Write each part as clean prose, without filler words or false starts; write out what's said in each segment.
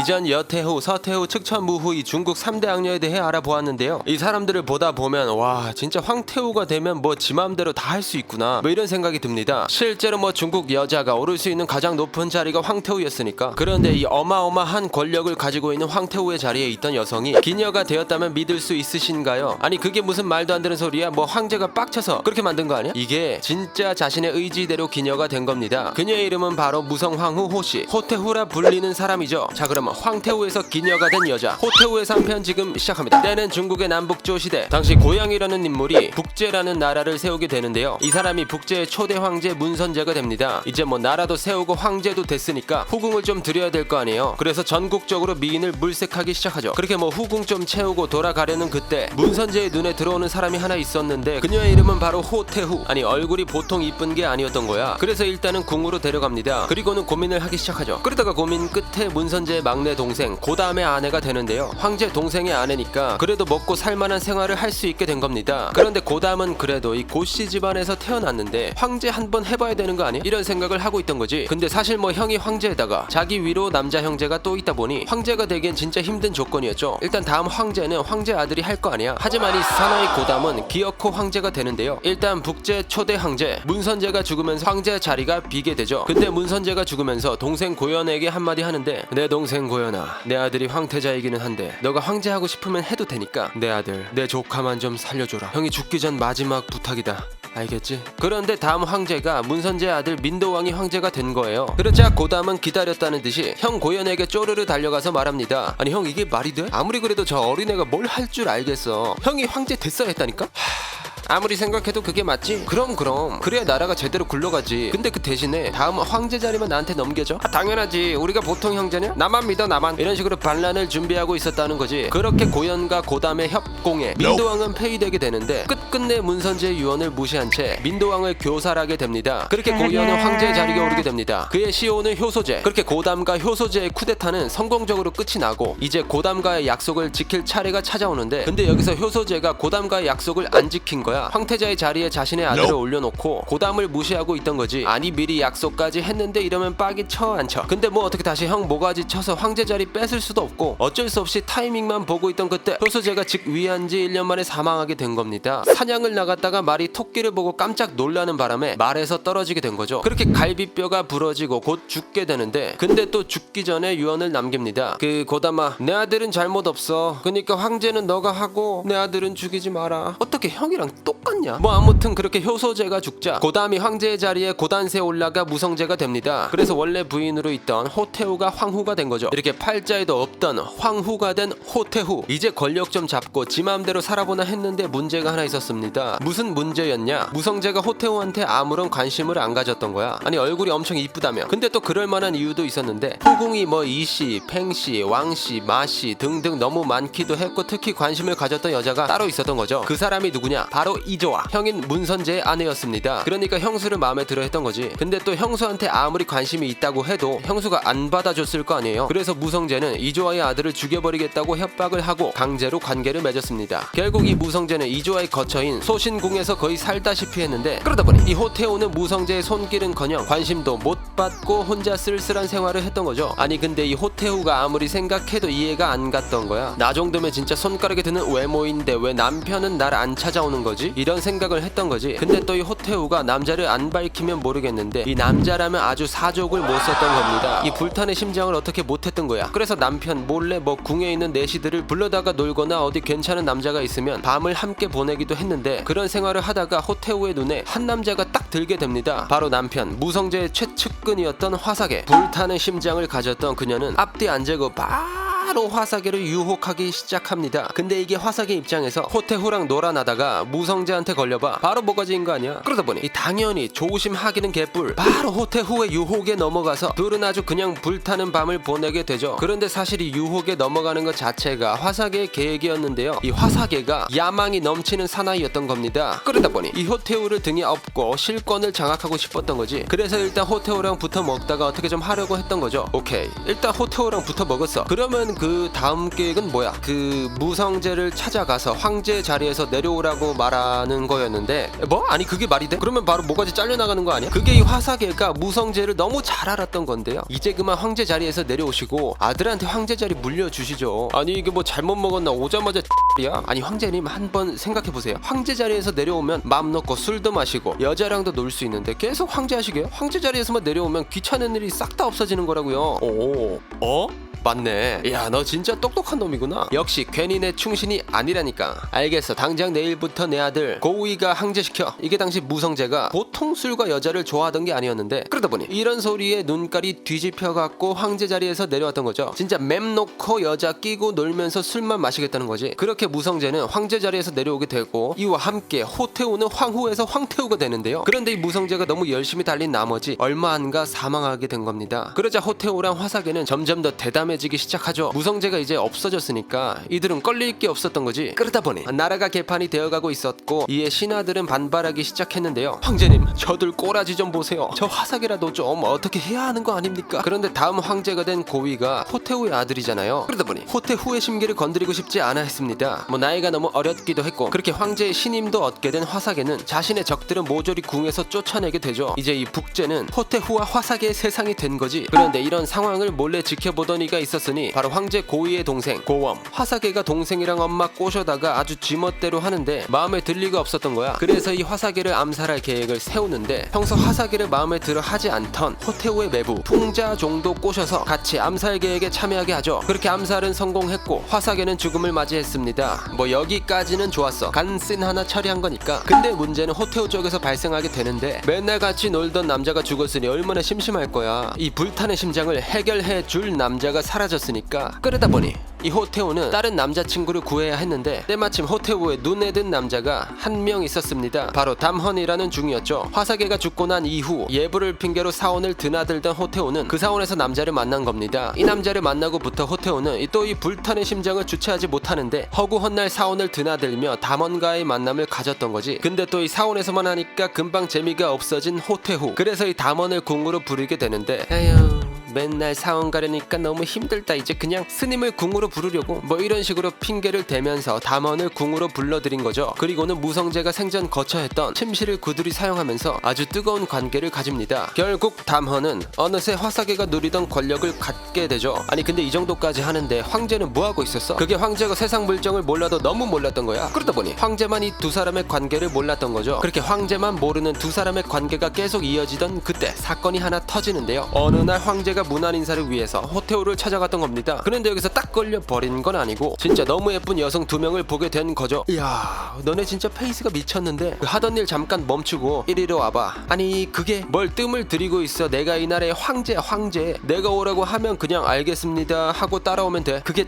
이전 여태후, 서태후, 측천무후 이 중국 3대 악녀에 대해 알아보았는데요. 이 사람들을 보다 보면 와 진짜 황태후가 되면 뭐 지 맘대로 다 할 수 있구나 뭐 이런 생각이 듭니다. 실제로 뭐 중국 여자가 오를 수 있는 가장 높은 자리가 황태후였으니까. 그런데 이 어마어마한 권력을 가지고 있는 황태후의 자리에 있던 여성이 기녀가 되었다면 믿을 수 있으신가요? 아니 그게 무슨 말도 안 되는 소리야. 뭐 황제가 빡쳐서 그렇게 만든 거 아니야? 이게 진짜 자신의 의지대로 기녀가 된 겁니다. 그녀의 이름은 바로 무성황후 호씨, 호태후라 불리는 사람이죠. 자 그러면 황태후에서 기녀가 된 여자 호태후의 3편 지금 시작합니다. 때는 중국의 남북조 시대. 당시 고양이라는 인물이 북제라는 나라를 세우게 되는데요. 이 사람이 북제의 초대 황제 문선제가 됩니다. 이제 뭐 나라도 세우고 황제도 됐으니까 후궁을 좀 드려야 될 거 아니에요. 그래서 전국적으로 미인을 물색하기 시작하죠. 그렇게 뭐 후궁 좀 채우고 돌아가려는 그때 문선제의 눈에 들어오는 사람이 하나 있었는데 그녀의 이름은 바로 호태후. 아니 얼굴이 보통 이쁜 게 아니었던 거야. 그래서 일단은 궁으로 데려갑니다. 그리고는 고민을 하기 시작하죠. 그러다가 고민 끝에 문선제의 막내 동생 고담의 아내가 되는데요. 황제 동생의 아내니까 그래도 먹고 살만한 생활을 할 수 있게 된 겁니다. 그런데 고담은 그래도 이 고씨 집안에서 태어났는데 황제 한번 해봐야 되는 거 아니야? 이런 생각을 하고 있던 거지. 근데 사실 뭐 형이 황제에다가 자기 위로 남자 형제가 또 있다 보니 황제가 되기엔 진짜 힘든 조건이었죠. 일단 다음 황제는 황제 아들이 할 거 아니야. 하지만 이 사나이 고담은 기어코 황제가 되는데요. 일단 북제 초대 황제 문선제가 죽으면서 황제 자리가 비게 되죠. 근데 문선제가 죽으면서 동생 고연에게 한마디 하는데 내 동생 고연아, 내 아들이 황태자이기는 한데 너가 황제 하고 싶으면 해도 되니까 내 아들 내 조카만 좀 살려줘라. 형이 죽기 전 마지막 부탁이다. 알겠지? 그런데 다음 황제가 문선제의 아들 민도왕이 황제가 된 거예요. 그러자 고담은 기다렸다는 듯이 형 고연에게 쪼르르 달려가서 말합니다. 아니 형 이게 말이 돼? 아무리 그래도 저 어린애가 뭘 할 줄 알겠어. 형이 황제 됐어야 했다니까? 아무리 생각해도 그게 맞지? 그럼 그래야 나라가 제대로 굴러가지. 근데 그 대신에 다음 황제 자리만 나한테 넘겨줘? 당연하지. 우리가 보통 형제냐? 나만 믿어 나만. 이런 식으로 반란을 준비하고 있었다는 거지. 그렇게 고연과 고담의 협공에 민도왕은 폐위되게 되는데 끝끝내 문선제의 유언을 무시한 채 민도왕을 교살하게 됩니다. 그렇게 고연은 황제의 자리에 오르게 됩니다. 그의 시호는 효소제. 그렇게 고담과 효소제의 쿠데타는 성공적으로 끝이 나고 이제 고담과의 약속을 지킬 차례가 찾아오는데 근데 여기서 효소제가 고담과의 약속을 안 지킨 거야. 황태자의 자리에 자신의 아들을 올려놓고 고담을 무시하고 있던 거지. 아니 미리 약속까지 했는데 이러면 빡이 쳐 안 쳐? 근데 뭐 어떻게 다시 형 모가지 쳐서 황제 자리 뺏을 수도 없고 어쩔 수 없이 타이밍만 보고 있던 그때 효소제가 즉 위한 지 1년 만에 사망하게 된 겁니다. 사냥을 나갔다가 말이 토끼를 보고 깜짝 놀라는 바람에 말에서 떨어지게 된 거죠. 그렇게 갈비뼈가 부러지고 곧 죽게 되는데 근데 또 죽기 전에 유언을 남깁니다. 그 고담아, 내 아들은 잘못 없어. 그러니까 황제는 너가 하고 내 아들은 죽이지 마라. 어떻게 형이랑 똑같냐? 뭐 아무튼 그렇게 효소제가 죽자 고담이 황제의 자리에 고단세에 올라가 무성제가 됩니다. 그래서 원래 부인으로 있던 호태후가 황후가 된 거죠. 이렇게 팔자에도 없던 황후가 된 호태후. 이제 권력 좀 잡고 지 맘대로 살아보나 했는데 문제가 하나 있었습니다. 무슨 문제였냐? 무성제가 호태후한테 아무런 관심을 안 가졌던 거야. 아니 얼굴이 엄청 이쁘다며. 근데 또 그럴 만한 이유도 있었는데 후궁이 뭐 이씨, 팽씨, 왕씨, 마씨 등등 너무 많기도 했고 특히 관심을 가졌던 여자가 따로 있었던 거죠. 그 사람이 누구냐? 바로 이조와 형인 문선제의 아내였습니다. 그러니까 형수를 마음에 들어 했던 거지. 근데 또 형수한테 아무리 관심이 있다고 해도 형수가 안 받아줬을 거 아니에요. 그래서 무성제는 이조와의 아들을 죽여버리겠다고 협박을 하고 강제로 관계를 맺었습니다. 결국 이 무성제는 이조와의 거처인 소신궁에서 거의 살다시피 했는데 그러다 보니 이 호태우는 무성제의 손길은커녕 관심도 못 받고 혼자 쓸쓸한 생활을 했던 거죠. 아니 근데 이 호태우가 아무리 생각해도 이해가 안 갔던 거야. 나 정도면 진짜 손가락에 드는 외모인데 왜 남편은 날 안 찾아오는 거지? 이런 생각을 했던 거지. 근데 또 이 호태우가 남자를 안 밝히면 모르겠는데 이 남자라면 아주 사족을 못 썼던 겁니다. 이 불타는 심장을 어떻게 못했던 거야. 그래서 남편 몰래 뭐 궁에 있는 내시들을 불러다가 놀거나 어디 괜찮은 남자가 있으면 밤을 함께 보내기도 했는데 그런 생활을 하다가 호태우의 눈에 한 남자가 딱 들게 됩니다. 바로 남편 무성제의 최측근이었던 화사계. 불타는 심장을 가졌던 그녀는 앞뒤 안 재고 바로 화사계를 유혹하기 시작합니다. 근데 이게 화사계 입장에서 호태후랑 놀아나다가 무성제한테 걸려봐 바로 모가지인 거 아니야. 그러다 보니 당연히 조심하기는 개뿔 바로 호태후의 유혹에 넘어가서 둘은 아주 그냥 불타는 밤을 보내게 되죠. 그런데 사실 이 유혹에 넘어가는 것 자체가 화사계의 계획이었는데요. 이 화사계가 야망이 넘치는 사나이였던 겁니다. 그러다 보니 이 호태후를 등에 업고 실권을 장악하고 싶었던 거지. 그래서 일단 호태후랑 붙어 먹다가 어떻게 좀 하려고 했던 거죠. 오케이 일단 호태후랑 붙어 먹었어. 그러면 그 다음 계획은 뭐야? 그 무성재를 찾아가서 황제 자리에서 내려오라고 말하는 거였는데 뭐? 아니 그게 말이 돼? 그러면 바로 모가지 잘려나가는 거 아니야? 그게 이 화사계가 무성재를 너무 잘 알았던 건데요. 이제 그만 황제 자리에서 내려오시고 아들한테 황제 자리 물려주시죠. 아니 이게 뭐 잘못 먹었나 오자마자 야 아니 황제님 한번 생각해보세요. 황제 자리에서 내려오면 맘 놓고 술도 마시고 여자랑도 놀 수 있는데 계속 황제 하시게요? 황제 자리에서만 내려오면 귀찮은 일이 싹 다 없어지는 거라고요. 오, 어? 맞네. 야, 너 진짜 똑똑한 놈이구나. 역시 괜히 내 충신이 아니라니까. 알겠어. 당장 내일부터 내 아들 고우이가 항제시켜. 이게 당시 무성재가 보통 술과 여자를 좋아하던 게 아니었는데 그러다 보니 이런 소리에 눈깔이 뒤집혀갖고 황제 자리에서 내려왔던 거죠. 진짜 맴 놓고 여자 끼고 놀면서 술만 마시겠다는 거지. 그렇게 무성재는 황제 자리에서 내려오게 되고 이와 함께 호태우는 황후에서 황태우가 되는데요. 그런데 이 무성재가 너무 열심히 달린 나머지 얼마 안 가 사망하게 된 겁니다. 그러자 호태우랑 화사계는 점점 더 대담해지기 시작하죠. 무성재가 이제 없어졌으니까 이들은 걸릴 게 없었던 거지. 그러다 보니 나라가 개판이 되어가고 있었고 이에 신하들은 반발하기 시작했는데요. 황제님 저들 꼬라지 좀 보세요. 저 화사계라도 좀 어떻게 해야 하는 거 아닙니까? 그런데 다음 황제가 된 고위가 호태우의 아들이잖아요. 그러다 보니 호태후의 심기를 건드리고 싶지 않아 했습니다. 뭐 나이가 너무 어렸기도 했고 그렇게 황제의 신임도 얻게 된 화사계는 자신의 적들은 모조리 궁에서 쫓아내게 되죠. 이제 이 북제는 호태후와 화사계의 세상이 된 거지. 그런데 이런 상황을 몰래 지켜보던 이가 있었으니 바로 황제 고위의 동생 고엄. 화사계가 동생이랑 엄마 꼬셔다가 아주 쥐멋대로 하는데 마음에 들 리가 없었던 거야. 그래서 이 화사계를 암살할 계획을 세우는데 평소 화사계를 마음에 들어 하지 않던 호태우의 매부 풍자종도 꼬셔서 같이 암살 계획에 참여하게 하죠. 그렇게 암살은 성공했고 화사계는 죽음을 맞이했습니다. 뭐 여기까지는 좋았어. 간씬 하나 처리한 거니까. 근데 문제는 호태우 쪽에서 발생하게 되는데 맨날 같이 놀던 남자가 죽었으니 얼마나 심심할 거야. 이 불타는 심장을 해결해 줄 남자가 사라졌으니까. 그러다 보니 이 호태우는 다른 남자친구를 구해야 했는데 때마침 호태우의 눈에 든 남자가 한 명 있었습니다. 바로 담헌이라는 중이었죠. 화사계가 죽고 난 이후 예부를 핑계로 사원을 드나들던 호태우는 그 사원에서 남자를 만난 겁니다. 이 남자를 만나고부터 호태우는 또 이 불타는 심장을 주체하지 못하는데 허구헌날 사원을 드나들며 담헌과의 만남을 가졌던 거지. 근데 또 이 사원에서만 하니까 금방 재미가 없어진 호태우. 그래서 이 담헌을 궁으로 부르게 되는데 에휴 맨날 사원 가려니까 너무 힘들다. 이제 그냥 스님을 궁으로 부르려고 뭐 이런 식으로 핑계를 대면서 담헌을 궁으로 불러들인 거죠. 그리고는 무성재가 생전 거처했던 침실을 구들이 사용하면서 아주 뜨거운 관계를 가집니다. 결국 담헌은 어느새 화사계가 누리던 권력을 갖게 되죠. 아니 근데 이 정도까지 하는데 황제는 뭐하고 있었어? 그게 황제가 세상 물정을 몰라도 너무 몰랐던 거야. 그러다 보니 황제만 이 두 사람의 관계를 몰랐던 거죠. 그렇게 황제만 모르는 두 사람의 관계가 계속 이어지던 그때 사건이 하나 터지는데요. 어느 날 황제가 문안 인사를 위해서 호태우를 찾아갔던 겁니다. 그런데 여기서 딱 걸려버린 건 아니고 진짜 너무 예쁜 여성 두 명을 보게 된 거죠. 이야 너네 진짜 페이스가 미쳤는데 그 하던 일 잠깐 멈추고 이리로 와봐. 아니 그게 뭘 뜸을 들이고 있어. 내가 이 나라의 황제 내가 오라고 하면 그냥 알겠습니다 하고 따라오면 돼. 그게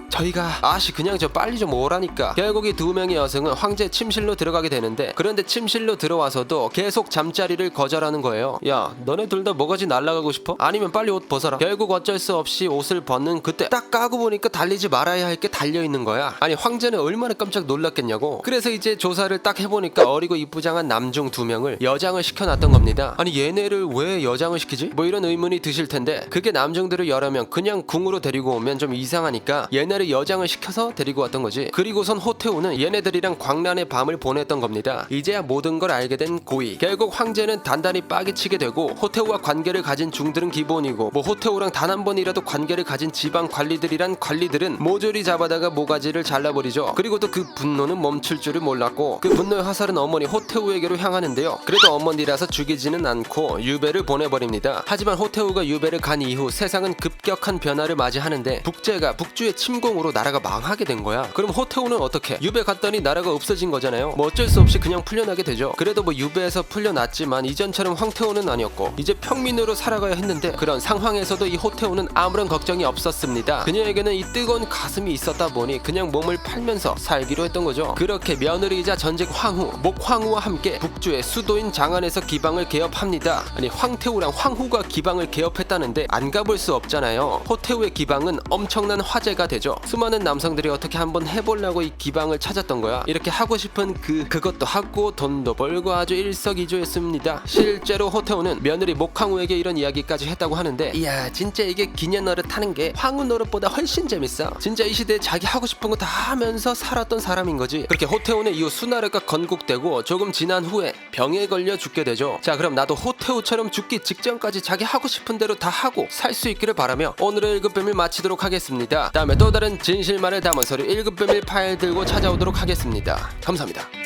저희가 아씨 그냥 저 빨리 좀 오라니까. 결국 이 두 명의 여성은 황제 침실로 들어가게 되는데 그런데 침실로 들어와서도 계속 잠자리를 거절하는 거예요. 야 너네 둘 다 뭐가지 날아가고 싶어? 아니면 빨리 옷 벗어라. 결국 어쩔 수 없이 옷을 벗는 그때 딱 까고 보니까 달리지 말아야 할 게 달려있는 거야. 아니 황제는 얼마나 깜짝 놀랐겠냐고. 그래서 이제 조사를 딱 해보니까 어리고 이쁘장한 남중 두 명을 여장을 시켜놨던 겁니다. 아니 얘네를 왜 여장을 시키지? 뭐 이런 의문이 드실 텐데 그게 남중들을 여러 명 그냥 궁으로 데리고 오면 좀 이상하니까 얘네를 여장을 시켜서 데리고 왔던 거지. 그리고선 호태우는 얘네들이랑 광란의 밤을 보냈던 겁니다. 이제야 모든 걸 알게 된 고위. 결국 황제는 단단히 빠개치게 되고 호태우와 관계를 가진 중들은 기본이고 뭐 호태우랑 단 한 번이라도 관계를 가진 지방 관리들이란 관리들은 모조리 잡아다가 모가지를 잘라버리죠. 그리고 또 그 분노는 멈출 줄을 몰랐고 그 분노의 화살은 어머니 호태우에게로 향하는데요. 그래도 어머니라서 죽이지는 않고 유배를 보내버립니다. 하지만 호태우가 유배를 간 이후 세상은 급격한 변화를 맞이하는데 북제가 북주의 침공으로 나라가 망하게 된 거야. 그럼 호태우는 어떻게? 유배 갔더니 나라가 없어진 거잖아요. 뭐 어쩔 수 없이 그냥 풀려나게 되죠. 그래도 뭐 유배에서 풀려났지만 이전처럼 황태우는 아니었고 이제 평민으로 살아가야 했는데 그런 상황에서도 이 호태우는 아무런 걱정이 없었습니다. 그녀에게는 이 뜨거운 가슴이 있었다 보니 그냥 몸을 팔면서 살기로 했던 거죠. 그렇게 며느리이자 전직 황후 목황후와 함께 북주의 수도인 장안에서 기방을 개업합니다. 아니 황태우랑 황후가 기방을 개업했다는데 안 가볼 수 없잖아요. 호태우의 기방은 엄청난 화제가 되죠. 수많은 남성들이 어떻게 한번 해보려고 이 기방을 찾았던 거야. 이렇게 하고 싶은 그것도 하고 돈도 벌고 아주 일석이조였습니다. 실제로 호태우는 며느리 목항우에게 이런 이야기까지 했다고 하는데, 이야 진짜 이게 기녀 노릇하는 게 황후 노릇보다 훨씬 재밌어. 진짜 이 시대에 자기 하고 싶은 거 다 하면서 살았던 사람인 거지. 그렇게 호태우는 이후 수나르가 건국되고 조금 지난 후에 병에 걸려 죽게 되죠. 자, 그럼 나도 호태우처럼 죽기 직전까지 자기 하고 싶은 대로 다 하고 살 수 있기를 바라며 오늘의 1급 비밀 마치도록 하겠습니다. 다음에 또 다른 진실만을 담은 서류 1급 비밀 파일 들고 찾아오도록 하겠습니다. 감사합니다.